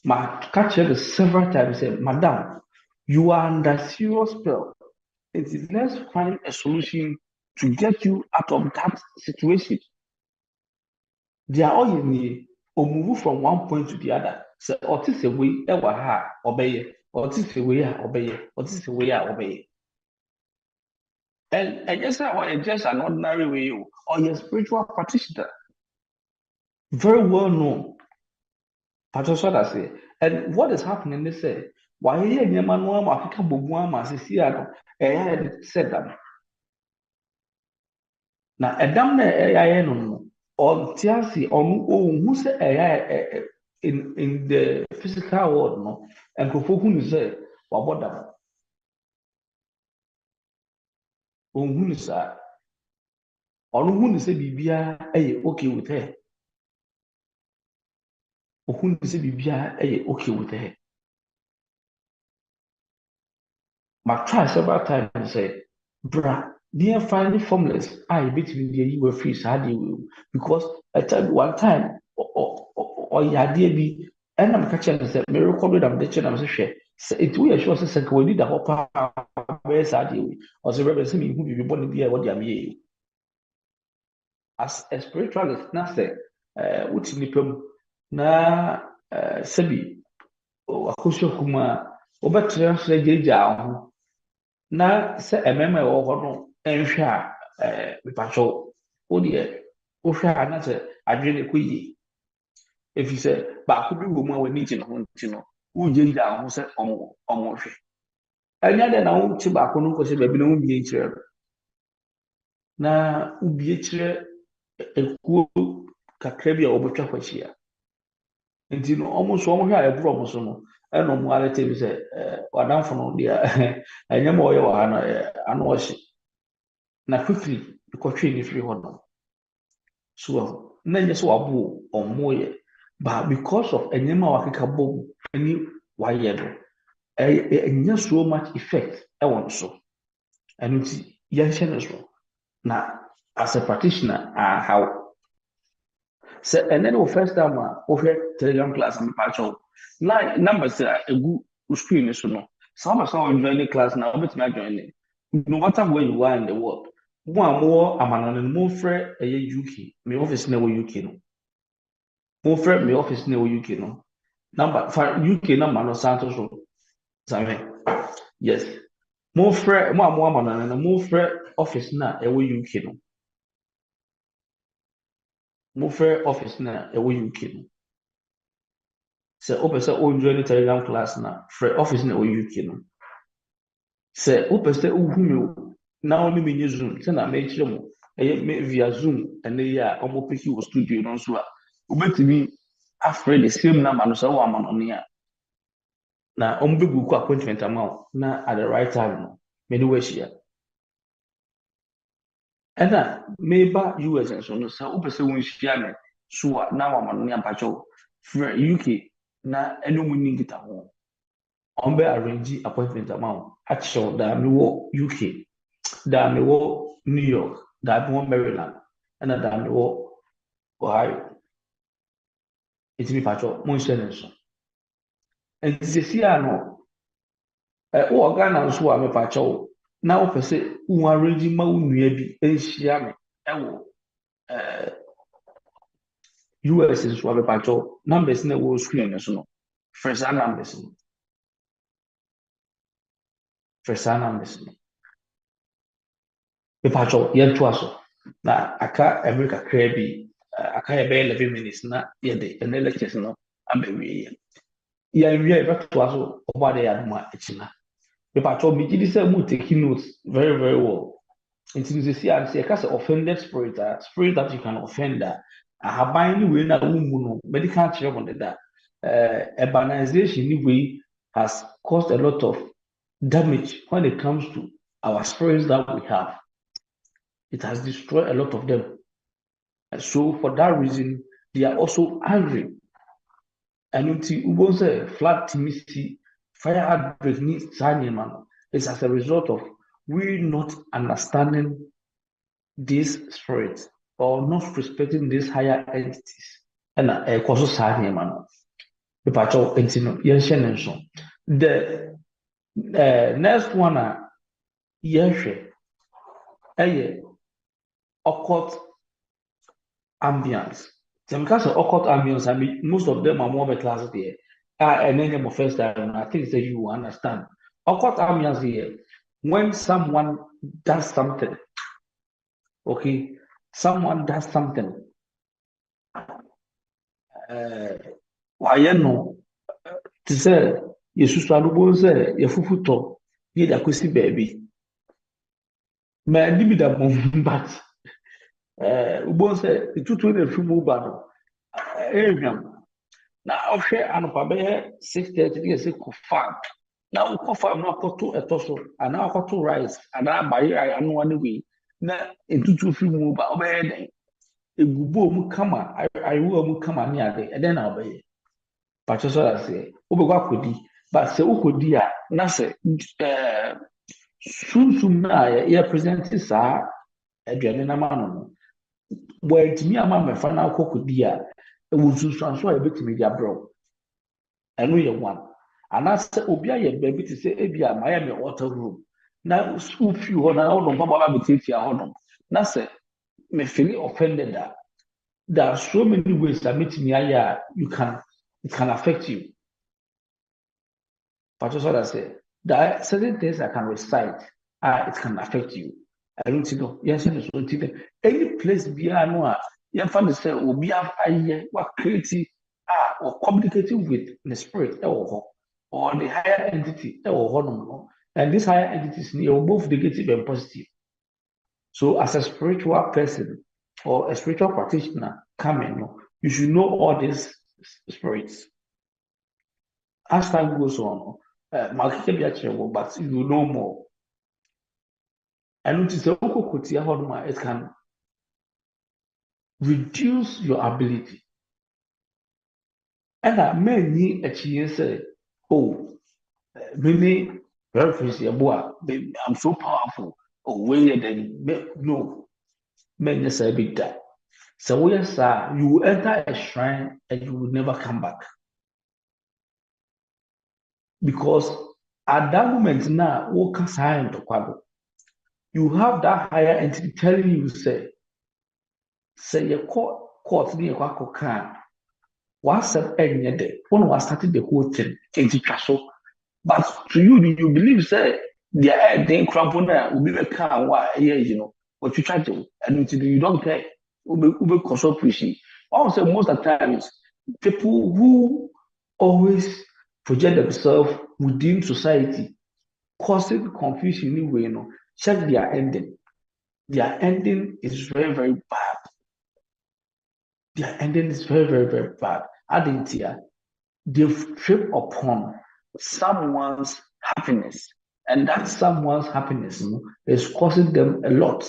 [SPEAKER 3] ma ka kyerɛ no several times sɛ madam you are under serious spell let's find a solution to get you out of that situation deɛ ɔyɛ nie ɔmove from one point to the other sɛ ɔte sɛ wei ɛwɔ ha a ɔbɛyɛ ɔte sɛ wei a ɔbɛyɛ ɔte sɛ wei a ɔbɛyɛ. And just just an ordinary way, or a spiritual practitioner, very well known. That's what I say. And what is happening? They say, why here near Manuam Africa Boguama Siciano, said that. Now, a damn no, or Tiasi, or who say in the physical world, no, and Kofu say, what about them? Who say, or who say, Bibia, okay with her. Ohun sɛ biribiara ɛyɛ okay with her. Ma try several times sɛ bra deɛ find formulas a yɛbɛtumi de ayi wɔ free saa adeɛ wɔ mu because one time ɔyɛ adeɛ bi ɛna meka kyerɛ no sɛ merekɔdo na mede kyerɛ na mesɛ hwɛ sɛ ɛti woyɛ sure sɛ sɛ nka w'ani da hɔ paa bɛyɛ saa adeɛ wɔ ɔsɛ rɛbɛ sɛ mehu biribi bɔne bi a wɔde ameyɛ yi as a spiritualist na sɛ wote nnipa mu na sɛbi akosua kum a wobɛtena so gyagyaa ho na sɛ mmarima a ɛwɔ hɔ no nhwɛ a mepatwɛw wodeɛ wohwɛ a na sɛ adwene no kɔ yie ɛfiri sɛ baako bi wɔ mu a w'ani gye ne ho nti no wogyagyaa ho sɛ ɔmo hwɛ ɛnyɛ dɛ na wote baako no nkɔ sɛ baabi na wobie kyerɛ no na wobie kyerɛ ekuo kakra bi a wɔbɛtwa hɔ ahyia nti no ɔmo hwɛ a ɛboro ɔmo so no ɛna ɔmo alete bi sɛ wadamfo no deɛ ɛnyɛ ma ɔyɛ wɔ ha no ano ɔhye na quickly kɔtwe ne firi hɔ no so na nyɛ sɛ wabo ɔmo yɛ but because of nneɛma a wakeka bɔ mu ɛne wayɛ no ɛnyɛ so much effect ɛwɔ no so ɛno nti yɛnhyɛ no so na as a practitioner how sɛ ɛnɛ ne wo first time a wohwɛ telegram class a mepaakyɛw na numbers a ɛgu screen so no sɛ wopɛ sɛ wɔjoin ne class na wobɛtumi ajoin ne no matter where you are in the world mo a mowɔ amanɔne no momfrɛ ɛyɛ UK me office na ɛwɔ UK no momfrɛ me office na ɛwɔ UK no number fa UK number no santo so same yes momfrɛ mo a mowɔ amanɔne no momfrɛ office na ɛwɔ UK no momfrɛ office na ɛwɔ UK no sɛ wopɛ sɛ wojoin ne telegram class na frɛ office na ɛwɔ UK no sɛ wopɛ sɛ wohu me na wo ne me nye zoom sɛ na mekyerɛ mo ɛyɛ via zoom ɛnɛ yi a ɔmo peki wɔ studio no nso a wobɛtumi afrɛ the same number no sɛ wɔ amanɔne a na ɔmo bɛbu kɔ appointment ama wo na at the right time no mene wo ahyia ɛna meba US nso no sɛ wopɛ sɛ wonhyia me so a na wɔ amanɔne ampakyɛw frɛ UK na ɛne mu ni nkita ho ɔmo bɛ arrange appointment ama wo akyerɛw daa mewɔ UK daa mewɔ New York daa mewɔ Maryland ɛna daa mewɔ Ohio. It's me pacho mon share nso. And this year no o Ghana nso a me pacho na o pese wo arrange ma wo nua bi enhia me wo US nso a me pacho numbers na wo screen nso no. First numbers no. First numbers no. Me pacho yen to aso. Na aka America kra bi aka ebe 11 minutes na ye de en lectures no abewie. Ya wie e beto aso oba de aduma echina. Me pacho me gidi say mu take notes very very well. Until you see and say case offended spirit, spirit that you can offend that. Ahaban ni we na wumu no medical check on that. Urbanization ni we has caused a lot of damage when it comes to our spirits that we have. It has destroyed a lot of them. And so for that reason, they are also angry. And until Ubo say flat timidity, fire outbreak needs signing man. It's as a result of we not understanding these spirits or not respecting these higher entities. And also signing man. The patrol entino the next one yes occult ambience. Some kinds of occult ambience, I mean, most of them are more classes there. And then my first time, I think that you understand. Occult ambience here, when someone does something, okay, someone does something, why no, to say, you should start to say, you fufuto, you da kusi baby. Man, give me that moment, but Ubo say, the two to the fumu battle. Na ɔhwɛ anɔpa bɛyɛ 6:30 ne yɛsɛ kɔ farm na wokɔ farm na akɔto ɛtɔ so anaa akɔto rice anaa bayerɛ anoa ne wei na ntutu firi mu ba ɔbɛyɛ dɛn egubo mu kama ayewa mu kama ne ade ɛdɛn na ɔbɛyɛ pakyɛ sɛ aseɛ wobɛkɔ akɔdi but sɛ wokɔdi a na sɛ sunsum no a yɛ present saa aduane nam ano no wɔantumi ama mmɛfa no akɔ kɔdi a ɛwɔ nsunsuanso a yɛbɛtumi de abrɛ wo ɛno yɛ one anaasɛ obi ayɛ baabi te sɛ ebi a mayɛ me water room na wofi hɔ na wodɔm papa ba bɛtiatia hɔnom na sɛ mefili offended a there are so many ways that metumi ayɛ a it can affect you but just what I say there are certain things I can recite it can affect you I don't know yes no so any place biara no a yɛmfa ne sɛ obi ayɛ wa create or communicating with the spirit or the higher entity and these higher entities they are both negative and positive. So as a spiritual person or a spiritual practitioner coming, you should know all these spirits. As time goes on, but you know more. And it can reduce your ability. And I may say, oh, really, I'm so powerful. Oh, wait, then no, men say big that. So yes, sir, you will enter a shrine and you will never come back. Because at that moment now, you have that higher entity telling you, say your court near Quaco can. What's up any day? When was started the whole thing, but to you, do you believe, say, the crampona will be the car, why, what you try to, and you don't care, Ube consult preaching. Also, most of the times, people who always project themselves within society, causing confusion anyway, check their ending. Their ending is very, very bad. Their ending is very, very, very bad. Adding here, they've tripped upon someone's happiness, and that someone's happiness is causing them a lot.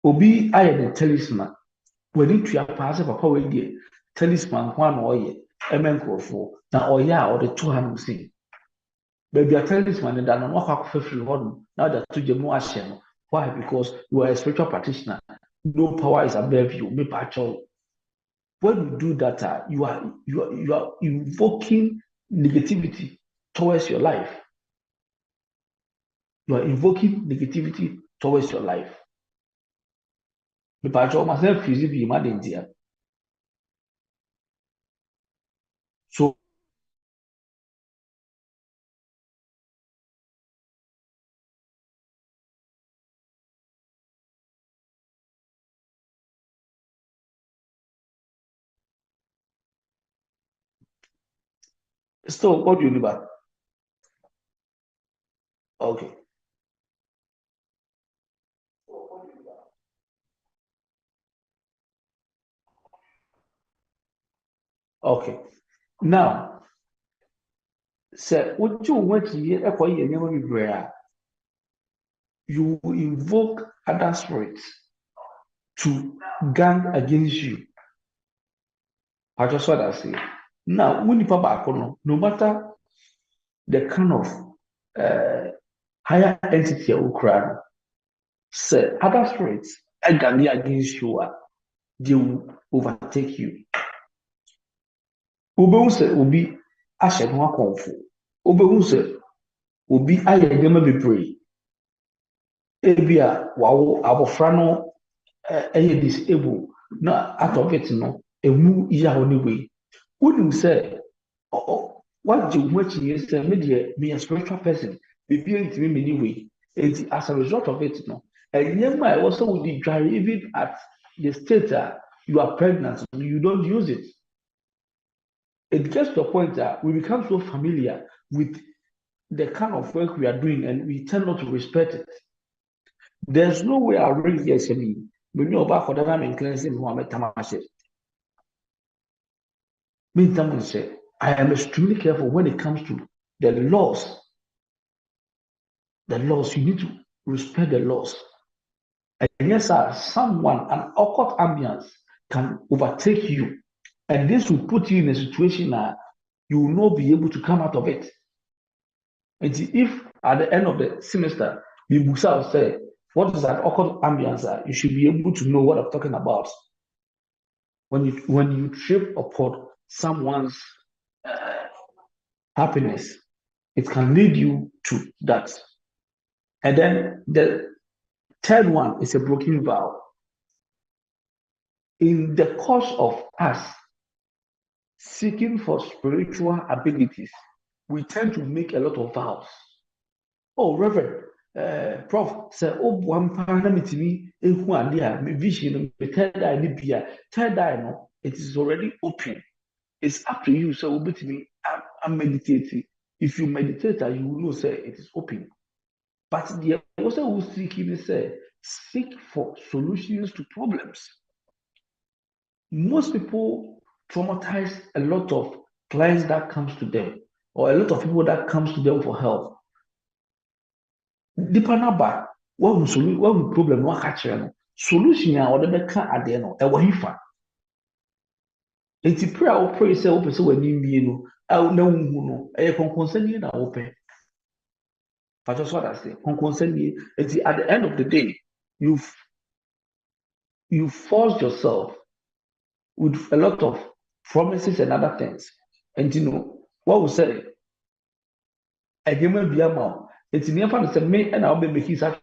[SPEAKER 3] Obi ayɛ the talisman when tua paase papa wei deɛ talisman ho ana ɔyɛ ɛmɛ nkurɔfoɔ na ɔyɛ a ɔde to ha no si baabi a talisman no da no wakɔ akɔfa firi hɔ nom na ɔde ato gya mu ahyɛ no why because you are a spiritual practitioner no power is above you. Me patrol. When you do that, you are invoking negativity towards your life. You are invoking negativity towards your life. Me patrol myself physically be mad in. So still, what do you do about? Okay, okay. Now, sir, what you want to hear? You will invoke other spirits to gang against you. I just what I say. Now, when you back no matter the kind of uh, higher entity you cry, say other spirits gang against you, they will overtake you. Obehu sɛ obi ahyɛ no akɔmfo. Obehu sɛ obi ayɛ nneɛma bebree. Ebi a wawo abɔfra no ɛyɛ disable na out of it no emu yaw ne wei. Wonim sɛ wagye wo ho akyi yɛ sɛ me deɛ meyɛ spiritual person biribi ntumi me ne wei. Enti as a result of it no nneɛma a ɛwɔ sɛ wodi dware even at the state a you are pregnant you don't use it. It gets to a point that we become so familiar with the kind of work we are doing and we tend not to respect it. There's no way I'll bring yes me. We know about for that I'm cleansing Muhammad Tamashe. Me Tamashe, I am extremely careful when it comes to the laws. The laws, you need to respect the laws. And yes, sir, someone, an occult ambience can overtake you. And this will put you in a situation that you will not be able to come out of it. And if at the end of the semester, the books out say, what is that occult ambience? You should be able to know what I'm talking about. When you trip upon someone's happiness, it can lead you to that. And then the third one is a broken vow. In the course of us seeking for spiritual abilities, we tend to make a lot of vows. Oh, Reverend, Prof, sɛ ɔboa mpa na metumi ehu ade a me vision no me third eye ne bia third eye no it is already open. It's up to you. So obetumi I meditate. If you meditate, you will know say it is open. But the also who seeking say seek for solutions to problems. Most people traumatize a lot of clients that comes to them or a lot of people that comes to them for help. Nipa naba wɔn problem no aka kyerɛ no solution a wɔde bɛka adeɛ no ɛwɔ hifa eti prayer a wɔpray sɛ wɔpɛ sɛ wɔn anim bie no na wɔn hu no ɛyɛ kɔnkɔnsɛnniɛ na wɔpɛ pàtó so adase kɔnkɔnsɛnniɛ eti at the end of the day you force yourself with a lot of promises and other things and you know what we say ɛdɛm bi ama o eti nneɛma no sɛ me ɛna wɔbɛ make such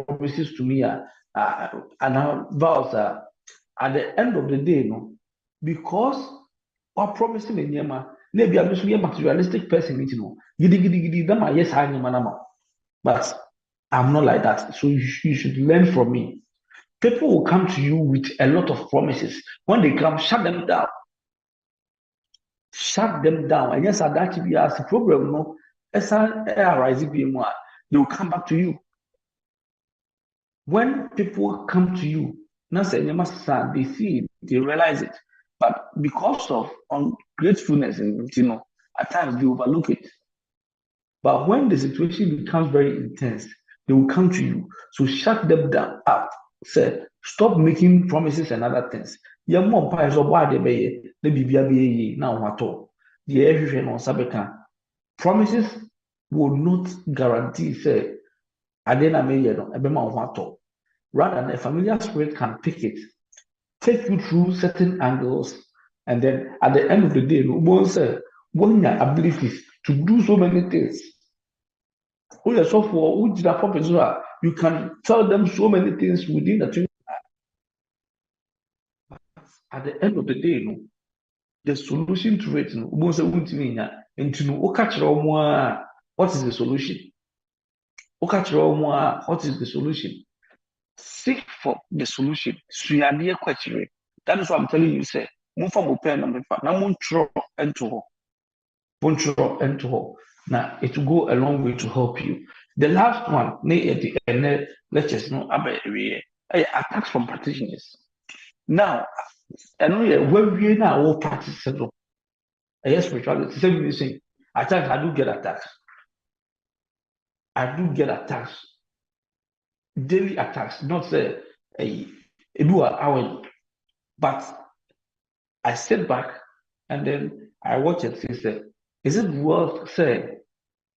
[SPEAKER 3] promises to me and vows at the end of the day no because what promising me nneɛma na ebi a me so yɛ materialistic person you know gidi na ma yɛ saa nneɛma na ma but I'm not like that so you should learn from me. People will come to you with a lot of promises. When they come, shut them down. Shut them down. And yes, at that be as a problem, no, they will come back to you. When people come to you, they see it, they realize it. But because of ungratefulness, you know, at times they overlook it. But when the situation becomes very intense, they will come to you. So shut them down up. Say, stop making promises and other things. Your mom pies or why they be the BBA now what all. The everything on Sabeka. Promises will not guarantee say I didn't make it a bema what all. Rather, the familiar spirit can pick it, take you through certain angles, and then at the end of the day, one abilities to do so many things. So for you can tell them so many things within the 20. At the end of the day, the solution to it, what is the solution? What is the solution? Seek for the solution. That is what I'm telling you. Say, move from open and now into now it will go a long way to help you. The last one, at the end, let's just know about attacks from practitioners. Now, I know when we now all practice spirituality. Same you say, at times I do get attacks. I do get attacks, daily attacks. Not say a hour, but I sit back and then I watch it. Say, is it worth say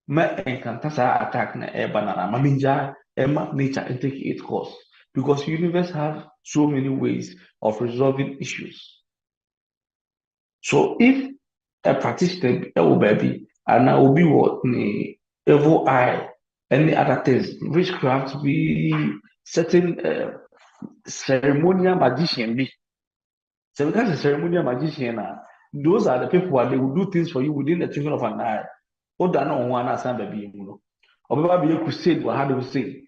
[SPEAKER 3] me encounter attack na banana? Maminja, nature and take its course because universe have so many ways of resolving issues. So if a practitioner baby and I will be what evil eye, any other things, witchcraft be certain ceremonial magician be. So because a ceremonial magician, those are the people that they will do things for you within the twinkling of an eye. Or than on one as baby, or maybe a crusade, or how do we say?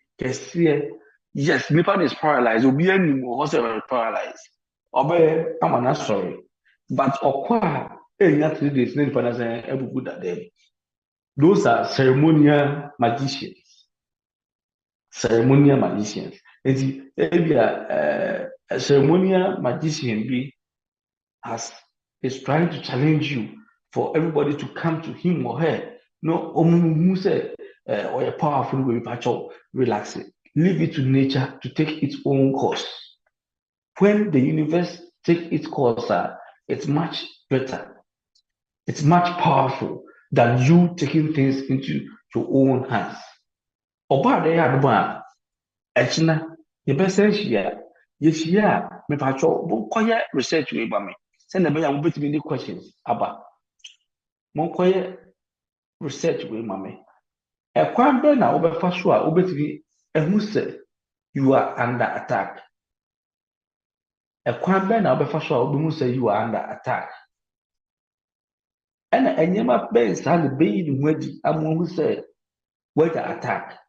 [SPEAKER 3] Yes, Nepal is paralyzed, or be any more paralyzed. Or I'm not sorry. But okwa not 3 days name for every good at them. Those are ceremonial magicians. Ceremonial magicians. A ceremonial magician is trying to challenge you for everybody to come to him or her. No, who say or a powerful way, relax it. Leave it to nature to take its own course. When the universe take its course, it's much better. It's much powerful than you taking things into your own hands. Oba de ya do echina ye bese hia ye hia me pacho bo koye research we ba me say na be ya wo betimi ni questions aba mo koye research we ma me e kwan be na wo be fa so a wo betimi ehu say you are under attack. E kwan be na wo be fa so a wo be mu say you are under attack. And enyema be sa le be yi hu adi amu say what attack.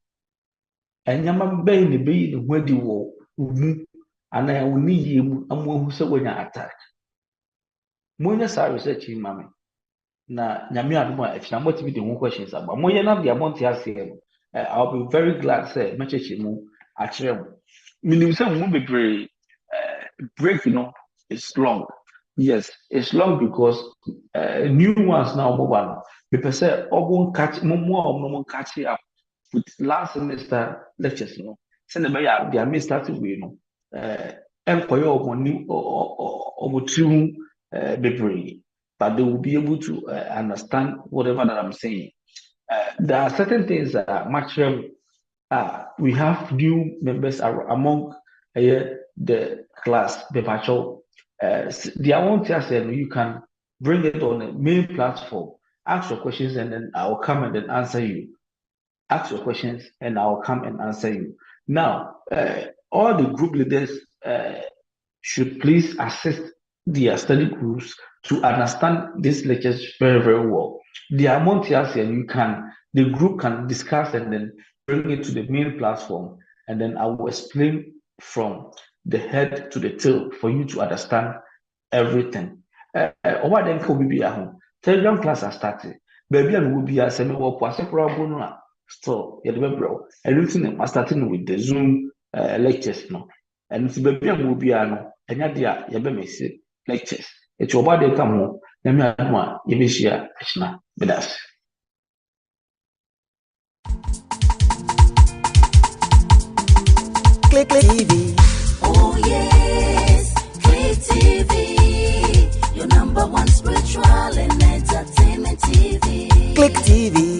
[SPEAKER 3] Enyama be ni be yi hu adi wo mu ana wo ni yi mu amu say when attack. Monya sa research in mame na nyame adom a efina motimi de ho questions aba monya na dia monte ase I'll be very glad say mecheche mu a kire mu minim say mu bebre break is long. Yes, it's long because new ones now mobile. People say ogun catch more catch up with last semester lectures, Send them by they may starting with employer of new or two but they will be able to understand whatever that I'm saying. There are certain things that much we have new members among the class, the virtual. The amount you can bring it on a main platform, ask your questions, and then I'll come and then answer you. Ask your questions, and I'll come and answer you. Now, all the group leaders should please assist their study groups to understand these lectures very, very well. The amount the group can discuss and then bring it to the main platform, and then I will explain from the head to the tail for you to understand everything. Over then can be at home. Telegram class has started. Baby and will be a semi work was a problem. So you bro. Everything starting with the Zoom lectures no. And it's baby and will be and ya be lectures. It's your body come home. Let me add one. You be share with us.
[SPEAKER 2] Click TV.
[SPEAKER 1] Oh yes, Click TV, your number one spiritual and entertainment TV.
[SPEAKER 2] Click TV.